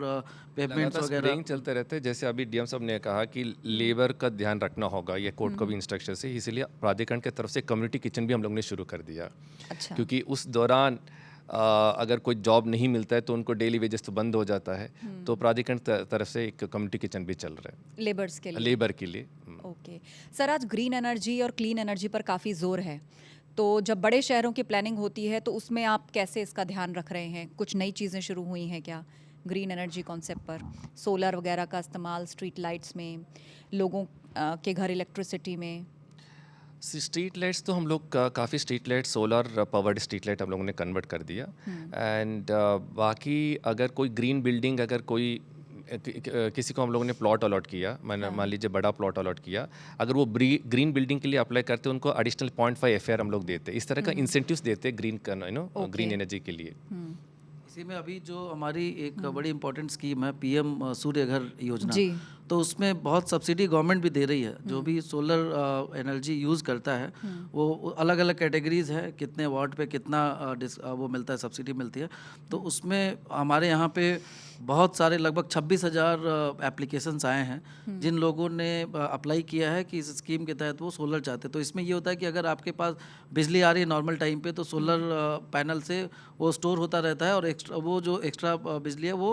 पेवमेंट्स लगातार वगैरह स्प्रेइंग चलते रहते हैं। जैसे अभी डीएम साहब ने कहा कि लेबर का ध्यान रखना होगा, ये कोर्ट को भी इंस्ट्रक्शन से, इसीलिए प्राधिकरण की तरफ से कम्युनिटी किचन भी हम लोग ने शुरू कर दिया। अच्छा। क्योंकि उस दौरान अगर कोई जॉब नहीं मिलता है तो उनको डेली वेजेस तो बंद हो जाता है, तो प्राधिकरण तरफ से एक कम्युनिटी किचन भी चल रहा है लेबर्स के लिए। लेबर के लिए। ओके सर, आज ग्रीन एनर्जी और क्लीन एनर्जी पर काफ़ी जोर है, तो जब बड़े शहरों की प्लानिंग होती है तो उसमें आप कैसे इसका ध्यान रख रहे हैं? कुछ नई चीज़ें शुरू हुई हैं क्या ग्रीन एनर्जी कॉन्सेप्ट पर? सोलर वगैरह का इस्तेमाल स्ट्रीट लाइट्स में, लोगों के घर इलेक्ट्रिसिटी में? स्ट्रीट लाइट्स तो हम लोग काफ़ी street light solar powered street light हम लोगों ने कन्वर्ट कर दिया। एंड बाकी अगर कोई ग्रीन बिल्डिंग, अगर कोई किसी को हम लोगों ने प्लॉट अलॉट किया, मान लीजिए बड़ा प्लॉट अलॉट किया, अगर वो ग्रीन बिल्डिंग के लिए अप्लाई करते हैं उनको एडिशनल 0.5 FAR हम लोग देते हैं। इस तरह का इंसेंटिव्स देते हैं ग्रीन एनर्जी के लिए। इसी में अभी जो हमारी एक बड़ी इंपॉर्टेंट स्कीम है पीएम सूर्य घर योजना, जी। तो उसमें बहुत सब्सिडी गवर्नमेंट भी दे रही है। जो भी सोलर एनर्जी यूज़ करता है वो अलग अलग कैटेगरीज है, कितने वाट पे कितना वो मिलता है, सब्सिडी मिलती है। तो उसमें हमारे यहाँ पे बहुत सारे लगभग 26,000 एप्लीकेशंस आए हैं जिन लोगों ने अप्लाई किया है कि इस स्कीम के तहत वो सोलर चाहते हैं। तो इसमें ये होता है कि अगर आपके पास बिजली आ रही है नॉर्मल टाइम पे तो सोलर पैनल से वो स्टोर होता रहता है और एक्स्ट्रा वो जो एक्स्ट्रा बिजली है वो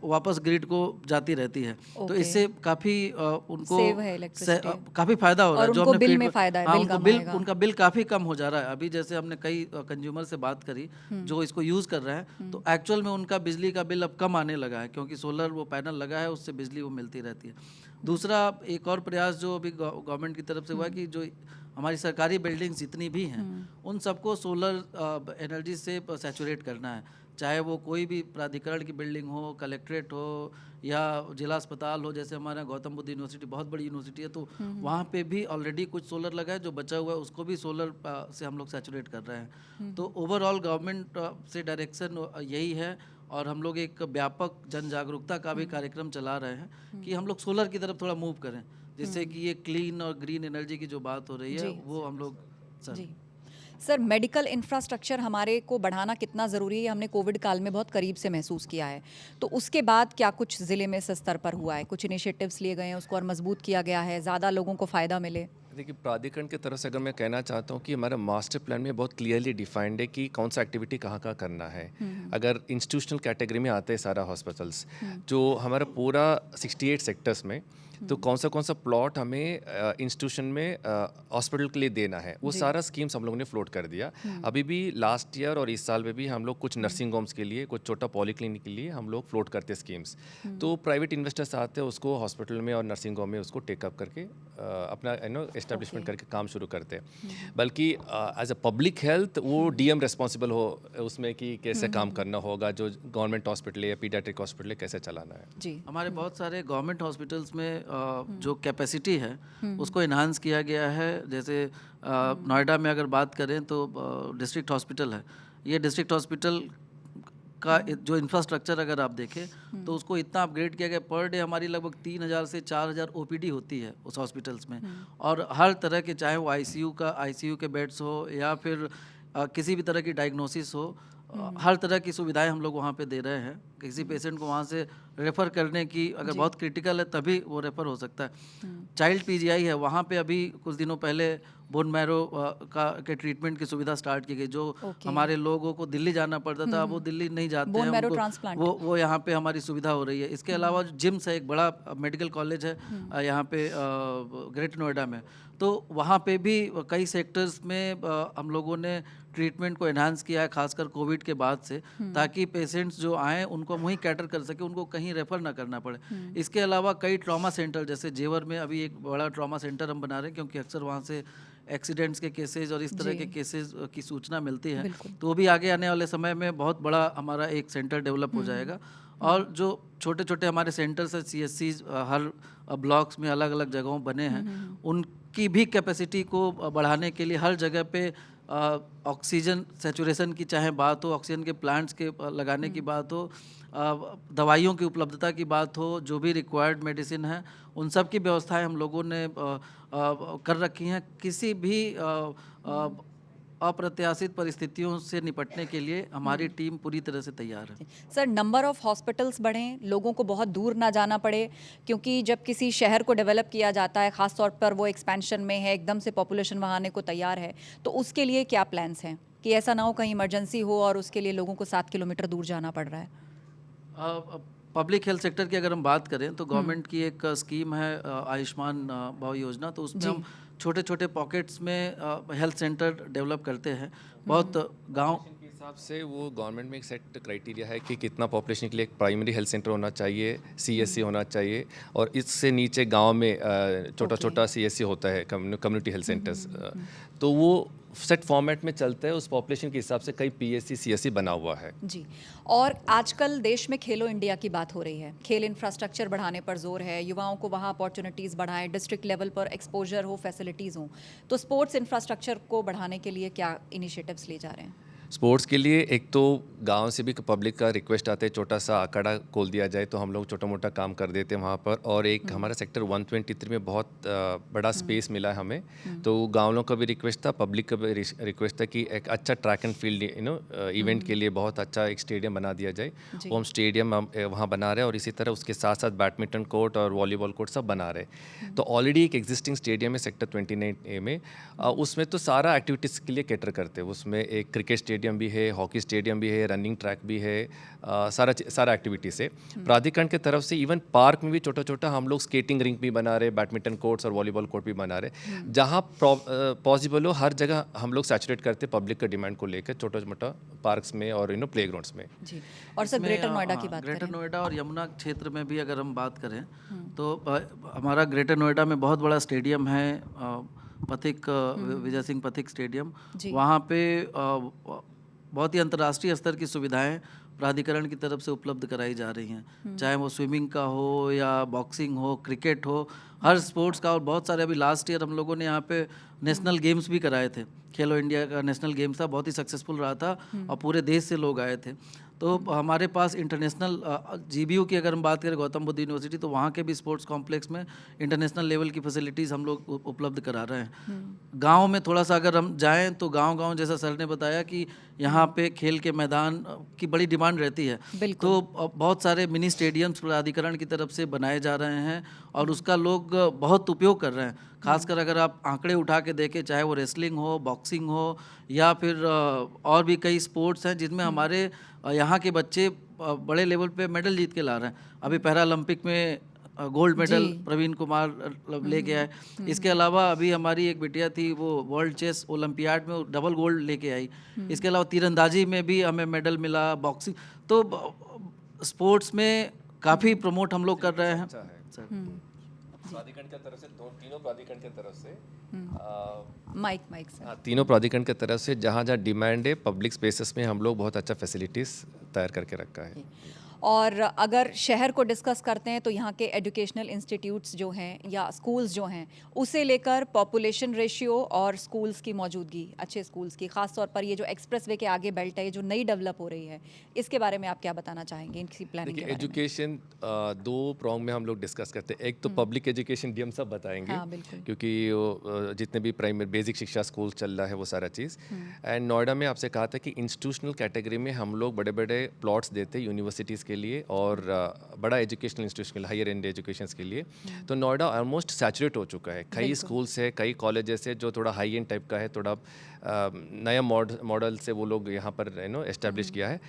वापस ग्रिड को जाती रहती है। तो इससे काफ़ी उनको सेव है इलेक्ट्रिसिटी, काफ़ी फायदा हो रहा है। और जो उनको हमने बिल में फायदा है, बिल कम आएगा। उनका बिल काफ़ी कम हो जा रहा है। अभी जैसे हमने कई कंज्यूमर से बात करी जो इसको यूज़ कर रहे हैं, तो एक्चुअल में उनका बिजली का बिल अब कम आने लगा है क्योंकि सोलर वो पैनल लगा है, उससे बिजली वो मिलती रहती है। दूसरा एक और प्रयास जो अभी गवर्नमेंट की तरफ से हुआ है कि जो हमारी सरकारी बिल्डिंग्स जितनी भी हैं उन सबको सोलर एनर्जी से सैचुरेट करना है, चाहे वो कोई भी प्राधिकरण की बिल्डिंग हो, कलेक्ट्रेट हो या जिला अस्पताल हो। जैसे हमारा गौतम बुद्ध यूनिवर्सिटी बहुत बड़ी यूनिवर्सिटी है, तो वहाँ पे भी ऑलरेडी कुछ सोलर लगा है, जो बचा हुआ है उसको भी सोलर से हम लोग सैचुरेट कर रहे हैं। तो ओवरऑल गवर्नमेंट से डायरेक्शन यही है और हम लोग एक व्यापक जन जागरूकता का भी कार्यक्रम चला रहे हैं कि हम लोग सोलर की तरफ थोड़ा मूव करें, जिससे कि ये क्लीन और ग्रीन एनर्जी की जो बात हो रही है वो हम लोग जी। सर, मेडिकल इंफ्रास्ट्रक्चर हमारे को बढ़ाना कितना ज़रूरी है, हमने कोविड काल में बहुत करीब से महसूस किया है। तो उसके बाद क्या कुछ ज़िले में इस स्तर पर हुआ है? कुछ इनिशिएटिव्स लिए गए हैं, उसको और मजबूत किया गया है, ज़्यादा लोगों को फ़ायदा मिले? देखिए, प्राधिकरण की तरफ से अगर मैं कहना चाहता हूँ कि हमारा मास्टर प्लान में बहुत क्लियरली डिफाइंड है कि कौन सा एक्टिविटी कहाँ कहाँ करना है। अगर इंस्टीट्यूशनल कैटेगरी में आते हैं सारा हॉस्पिटल्स, जो हमारा पूरा 68 सेक्टर्स में, तो कौन सा प्लॉट हमें इंस्टीट्यूशन में हॉस्पिटल के लिए देना है, वो सारा स्कीम्स हम लोगों ने फ्लोट कर दिया। अभी भी लास्ट ईयर और इस साल में भी हम लोग कुछ नर्सिंग होम्स के लिए, कुछ छोटा पॉलीक्लिनिक के लिए हम लोग फ्लोट करते स्कीम्स। तो प्राइवेट इन्वेस्टर्स आते हैं, उसको हॉस्पिटल में और नर्सिंग होम में उसको टेकअप करके अपना एस्टेब्लिशमेंट करके काम शुरू करते हैं। बल्कि एज अ पब्लिक हेल्थ वो डीएम रिस्पॉन्सिबल हो उसमें कि कैसे काम करना होगा, जो गवर्नमेंट हॉस्पिटल है या पीडियाट्रिक हॉस्पिटल है कैसे चलाना है। जी। हमारे बहुत सारे गवर्नमेंट हॉस्पिटल्स में जो कैपेसिटी है उसको इन्हांस किया गया है। जैसे नोएडा में अगर बात करें तो डिस्ट्रिक्ट हॉस्पिटल है, ये डिस्ट्रिक्ट हॉस्पिटल का जो इंफ्रास्ट्रक्चर अगर आप देखें तो उसको इतना अपग्रेड किया गया, पर डे हमारी लगभग 3,000 से 4,000 ओपीडी होती है उस हॉस्पिटल्स में। और हर तरह के, चाहे वो आईसीयू के बेड्स हो या फिर किसी भी तरह की डायग्नोसिस हो, हर तरह की सुविधाएं हम लोग वहाँ पे दे रहे हैं। किसी पेशेंट को वहाँ से रेफ़र करने की अगर बहुत क्रिटिकल है तभी वो रेफ़र हो सकता है। चाइल्ड पीजीआई है, वहाँ पे अभी कुछ दिनों पहले बोन मैरो के ट्रीटमेंट की सुविधा स्टार्ट की गई। जो हमारे लोगों को दिल्ली जाना पड़ता था, वो दिल्ली नहीं जाते हैं, उनको वो यहाँ पे हमारी सुविधा हो रही है। इसके अलावा जिम्स है, एक बड़ा मेडिकल कॉलेज है यहाँ पे ग्रेट नोएडा में, तो वहाँ पे भी कई सेक्टर्स में हम लोगों ने ट्रीटमेंट को एनहांस किया है, खासकर कोविड के बाद से, ताकि पेशेंट्स जो आएँ उनको हम वहीं कैटर कर सके, उनको कहीं रेफ़र ना करना पड़े। इसके अलावा कई ट्रॉमा सेंटर, जैसे जेवर में अभी एक बड़ा ट्रॉमा सेंटर हम बना रहे हैं, क्योंकि अक्सर वहाँ से एक्सीडेंट्स के केसेस और इस तरह के केसेस की सूचना मिलती है। तो वो भी आगे आने वाले समय में बहुत बड़ा हमारा एक सेंटर डेवलप हो जाएगा। और जो छोटे छोटे हमारे सेंटर्स हैं, CSCs हर ब्लॉक्स में अलग अलग जगहों बने हैं, उनकी भी कैपेसिटी को बढ़ाने के लिए हर जगह पे ऑक्सीजन सेचुरेशन की चाहे बात हो, ऑक्सीजन के प्लांट्स के लगाने की बात हो, दवाइयों की उपलब्धता की बात हो, जो भी रिक्वायर्ड मेडिसिन है उन सब की व्यवस्थाएं हम लोगों ने कर रखी हैं। किसी भी अप्रत्याशित परिस्थितियों से निपटने के लिए हमारी टीम पूरी तरह से तैयार है। सर, नंबर ऑफ हॉस्पिटल्स बढ़ें, लोगों को बहुत दूर ना जाना पड़े, क्योंकि जब किसी शहर को डेवलप किया जाता है, ख़ास तौर पर वो एक्सपेंशन में है, एकदम से पॉपुलेशन वहाँ आने को तैयार है, तो उसके लिए क्या प्लान्स हैं कि ऐसा ना हो कहीं इमरजेंसी हो और उसके लिए लोगों को 7 किलोमीटर दूर जाना पड़ रहा है? पब्लिक हेल्थ सेक्टर की अगर हम बात करें तो गवर्नमेंट की एक स्कीम है आयुष्मान भव योजना, तो उसमें हम छोटे छोटे पॉकेट्स में हेल्थ सेंटर डेवलप करते हैं। बहुत गांव के हिसाब से वो गवर्नमेंट में एक सेट क्राइटेरिया है कि कितना पॉपुलेशन के लिए एक प्राइमरी हेल्थ सेंटर होना चाहिए, सीएससी होना चाहिए, और इससे नीचे गांव में छोटा छोटा सीएससी होता है, कम्युनिटी हेल्थ सेंटर्स। तो वो सेट फॉर्मेट में चलता है, उस पॉपुलेशन के हिसाब से कई पीएससी सीएससी बना हुआ है जी। और आजकल देश में खेलो इंडिया की बात हो रही है, खेल इंफ्रास्ट्रक्चर बढ़ाने पर जोर है, युवाओं को वहाँ अपॉर्चुनिटीज़ बढ़ाएं, डिस्ट्रिक्ट लेवल पर एक्सपोजर हो, फैसिलिटीज़ हों, तो स्पोर्ट्स इंफ्रास्ट्रक्चर को बढ़ाने के लिए क्या इनिशिएटिव्स ले जा रहे हैं? स्पोर्ट्स के लिए एक तो गांव से भी पब्लिक का रिक्वेस्ट आता है, छोटा सा अखाड़ा खोल दिया जाए तो हम लोग छोटा मोटा काम कर देते हैं वहाँ पर। और एक हमारा सेक्टर 123 में बहुत बड़ा स्पेस मिला है हमें, तो गाँव लोगों का भी रिक्वेस्ट था, पब्लिक का भी रिक्वेस्ट था कि एक अच्छा ट्रैक एंड फील्ड इवेंट के लिए बहुत अच्छा एक स्टेडियम बना दिया जाए। वो हम स्टेडियम वहाँ बना रहे हैं, और इसी तरह उसके साथ साथ बैडमिंटन कोर्ट और वॉलीबॉल कोर्ट सब बना रहे। तो ऑलरेडी एक एग्जिस्टिंग स्टेडियम है सेक्टर 29A में, उसमें तो सारा एक्टिविटीज़ के लिए कैटर करते हैं। उसमें एक क्रिकेट स्टेडियम भी है, हॉकी स्टेडियम भी है, रनिंग ट्रैक भी है, सारा एक्टिविटीज़ है। प्राधिकरण की तरफ से इवन पार्क में भी छोटा छोटा हम लोग स्केटिंग रिंक भी बना रहे, बैडमिंटन कोर्ट्स और वॉलीबॉल कोर्ट भी बना रहे। जहाँ पॉसिबल हो हर जगह हम लोग सैचुरेट करते पब्लिक का डिमांड को लेकर, छोटा मोटा पार्क्स में और प्ले ग्राउंड्स में जी। और सर ग्रेटर नोएडा की बात ग्रेटर नोएडा और यमुना क्षेत्र में भी अगर हम बात करें तो हमारा ग्रेटर नोएडा में बहुत बड़ा स्टेडियम है, पथिक विजय सिंह पथिक स्टेडियम। वहाँ पे बहुत ही अंतर्राष्ट्रीय स्तर की सुविधाएं प्राधिकरण की तरफ से उपलब्ध कराई जा रही हैं, चाहे वो स्विमिंग का हो या बॉक्सिंग हो, क्रिकेट हो, हर स्पोर्ट्स का। और बहुत सारे, अभी लास्ट ईयर हम लोगों ने यहाँ पे नेशनल गेम्स भी कराए थे, खेलो इंडिया का नेशनल गेम्स था, बहुत ही सक्सेसफुल रहा था और पूरे देश से लोग आए थे। तो हमारे पास इंटरनेशनल जीबीयू की अगर हम बात करें, गौतम बुद्ध यूनिवर्सिटी, तो वहाँ के भी स्पोर्ट्स कॉम्प्लेक्स में इंटरनेशनल लेवल की फैसिलिटीज़ हम लोग उपलब्ध करा रहे हैं। गांव में थोड़ा सा अगर हम जाएं तो गांव जैसा सर ने बताया कि यहाँ पे खेल के मैदान की बड़ी डिमांड रहती है, तो बहुत सारे मिनी स्टेडियम्स प्राधिकरण की तरफ से बनाए जा रहे हैं और उसका लोग बहुत उपयोग कर रहे हैं। खासकर अगर आप आंकड़े उठा के देखें, चाहे वो रेसलिंग हो, बॉक्सिंग हो या फिर और भी कई स्पोर्ट्स हैं जिनमें हमारे यहाँ के बच्चे बड़े लेवल पे मेडल जीत के ला रहे हैं। अभी पैरालंपिक में गोल्ड मेडल प्रवीण कुमार लेके आए। इसके अलावा अभी हमारी एक बिटिया थी, वो वर्ल्ड चेस ओलंपियाड में डबल गोल्ड लेके आई। इसके अलावा तीरंदाजी में भी हमें मेडल मिला, बॉक्सिंग। तो स्पोर्ट्स में काफ़ी प्रमोट हम लोग कर रहे हैं सर। प्राधिकरण की तरफ से तीनों प्राधिकरण की तरफ से माइक सर, तीनों प्राधिकरण की तरफ से जहाँ जहाँ डिमांड है पब्लिक स्पेसेस में हम लोग बहुत अच्छा फैसिलिटीज़ तैयार करके रखा है। और अगर शहर को डिस्कस करते हैं तो यहाँ के एजुकेशनल इंस्टीट्यूट्स जो हैं या स्कूल्स जो हैं, उसे लेकर पॉपुलेशन रेशियो और स्कूल्स की मौजूदगी, अच्छे स्कूल्स की, ख़ास तौर पर ये जो एक्सप्रेसवे के आगे बेल्ट है जो नई डेवलप हो रही है, इसके बारे में आप क्या बताना चाहेंगे, इनकी प्लानिंग के बारे में? एजुकेशन दो प्रोंग में हम लोग डिस्कस करते हैं। एक तो पब्लिक एजुकेशन डीएम सब बताएंगे, हाँ, क्योंकि जितने भी प्राइमरी बेसिक शिक्षा स्कूल चल रहा है वो सारा चीज़। एंड नोएडा में आपसे कहा था कि इंस्टीट्यूशनल कैटेगरी में हम लोग बड़े बड़े प्लॉट्स देते हैं यूनिवर्सिटीज़ के लिए और बड़ा educational institution higher and education के लिए। तो नोएडा ऑलमोस्ट सैचुरेट हो चुका है। कई स्कूल्स है, कई कॉलेजेस है जो थोड़ा हाई एंड टाइप का है, थोड़ा नया मॉडल से वो लोग यहाँ पर एस्टेब्लिश किया है।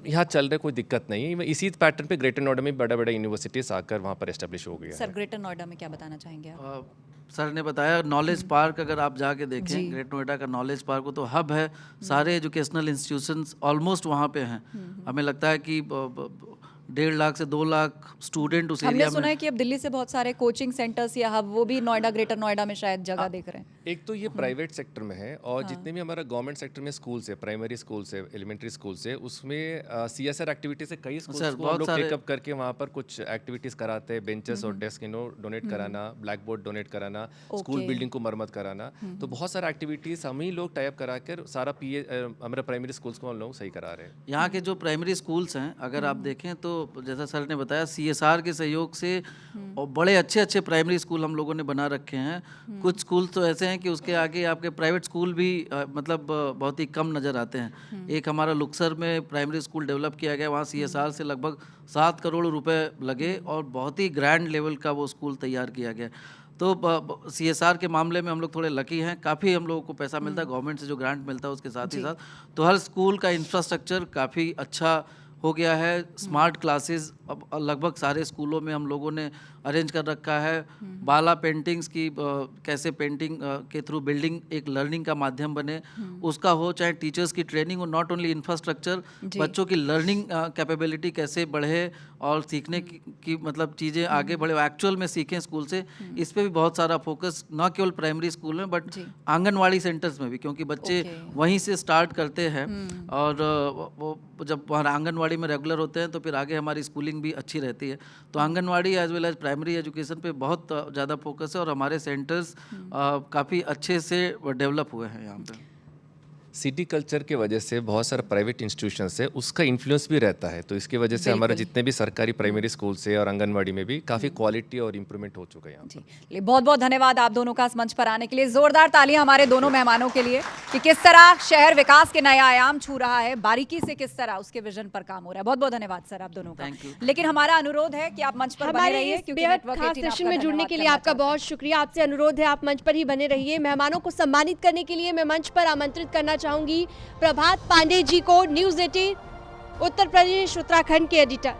यहाँ चल रहे, कोई दिक्कत नहीं है। इसी पैटर्न पे ग्रेटर नोएडा में बड़े बड़े यूनिवर्सिटीज आकर वहाँ पर एस्टेब्लिश हो गया। सर ग्रेटर नोएडा में क्या बताना चाहेंगे आप? सर ने बताया नॉलेज पार्क, अगर आप जाके देखें ग्रेटर नोएडा का नॉलेज पार्क, वो तो हब है, सारे एजुकेशनल इंस्टीट्यूशंस ऑलमोस्ट वहाँ पे हैं। हमें लगता है कि 1.5 लाख से 2 लाख स्टूडेंट उस हमने एरिया सुना में। है कि अब दिल्ली से बहुत सारे कोचिंग सेंटर्स या हब वो भी नोएडा, ग्रेटर नोएडा में शायद जगह देख रहे हैं। एक तो ये प्राइवेट सेक्टर में है और जितने भी हमारा गवर्नमेंट सेक्टर में स्कूल्स है, प्राइमरी स्कूल्स है, एलिमेंट्री स्कूल्स है, उसमें CSR एक्टिविटीज से कई स्कूल्स सर, को बहुत हम लोग सारे- टेकअप करके वहाँ पर कुछ एक्टिविटीज कराते हैं, बेंचेस और डेस्क डोनेट कराना, ब्लैक बोर्ड डोनेट कराना, स्कूल बिल्डिंग को मरम्मत कराना, तो बहुत सारा एक्टिविटीज हम ही लोग टाइप करा कर सारा हमारा प्राइमरी स्कूल्स को हम लोग सही करा रहे हैं। यहाँ के जो प्राइमरी स्कूल्स हैं अगर आप देखें तो जैसा सर ने बताया CSR के सहयोग से और बड़े अच्छे अच्छे प्राइमरी स्कूल हम लोगों ने बना रखे हैं। कुछ स्कूल तो ऐसे हैं कि उसके आगे आपके प्राइवेट स्कूल भी मतलब बहुत ही कम नज़र आते हैं। एक हमारा लुक्सर में प्राइमरी स्कूल डेवलप किया गया, वहाँ CSR से लगभग 7 करोड़ रुपए लगे और बहुत ही ग्रैंड लेवल का वो स्कूल तैयार किया गया। तो CSR के मामले में हम लोग थोड़े लकी हैं, काफ़ी हम लोगों को पैसा मिलता है गवर्नमेंट से, जो ग्रांट मिलता है उसके साथ ही साथ। तो हर स्कूल का इंफ्रास्ट्रक्चर काफ़ी अच्छा हो गया है। स्मार्ट क्लासेस अब लगभग सारे स्कूलों में हम लोगों ने अरेंज कर रखा है। बाला पेंटिंग्स की कैसे पेंटिंग के थ्रू बिल्डिंग एक लर्निंग का माध्यम बने, उसका हो, चाहे टीचर्स की ट्रेनिंग हो, नॉट ओनली इंफ्रास्ट्रक्चर, बच्चों की लर्निंग कैपेबिलिटी कैसे बढ़े और सीखने की मतलब चीज़ें आगे बढ़े, एक्चुअल में सीखें स्कूल से। इस पे भी बहुत सारा फोकस न केवल प्राइमरी स्कूल में बट आंगनवाड़ी सेंटर्स में भी, क्योंकि बच्चे वहीं से स्टार्ट करते हैं और वो जब वहाँ आंगनवाड़ी में रेगुलर होते हैं तो फिर आगे हमारी स्कूलिंग भी अच्छी रहती है। तो anganwadi as well as primary education पे बहुत ज़्यादा फोकस है और हमारे सेंटर्स काफ़ी अच्छे से डेवलप हुए हैं यहाँ पे। सिटी कल्चर के वजह से बहुत सारे प्राइवेट इंस्टीट्यूशंस है, उसका इन्फ्लुएंस भी रहता है, तो इसकी वजह से हमारे जितने भी सरकारी प्राइमरी स्कूल से और आंगनवाड़ी में भी काफ़ी क्वालिटी और इम्प्रूवमेंट हो चुका है यहाँ पर। जी, बहुत बहुत धन्यवाद आप दोनों का इस मंच पर आने के लिए। जोरदार तालियां हमारे दोनों मेहमानों के लिए कि किस तरह शहर विकास के नए आयाम छू रहा है, बारीकी से किस तरह उसके विजन पर काम हो रहा है। बहुत बहुत धन्यवाद सर आप दोनों का। लेकिन हमारा अनुरोध है कि आप मंच पर बने हमारे रहिए, इस क्योंकि बेहद नेटवर्क खास 18 सेशन आपका में जुड़ने धन्यवाद के लिए करना आपका चाहता है। बहुत शुक्रिया। आपसे अनुरोध है आप मंच पर ही बने रहिए। मेहमानों को सम्मानित करने के लिए मैं मंच पर आमंत्रित करना चाहूंगी प्रभात पांडे जी को, न्यूज़ 18 उत्तर प्रदेश उत्तराखंड के एडिटर।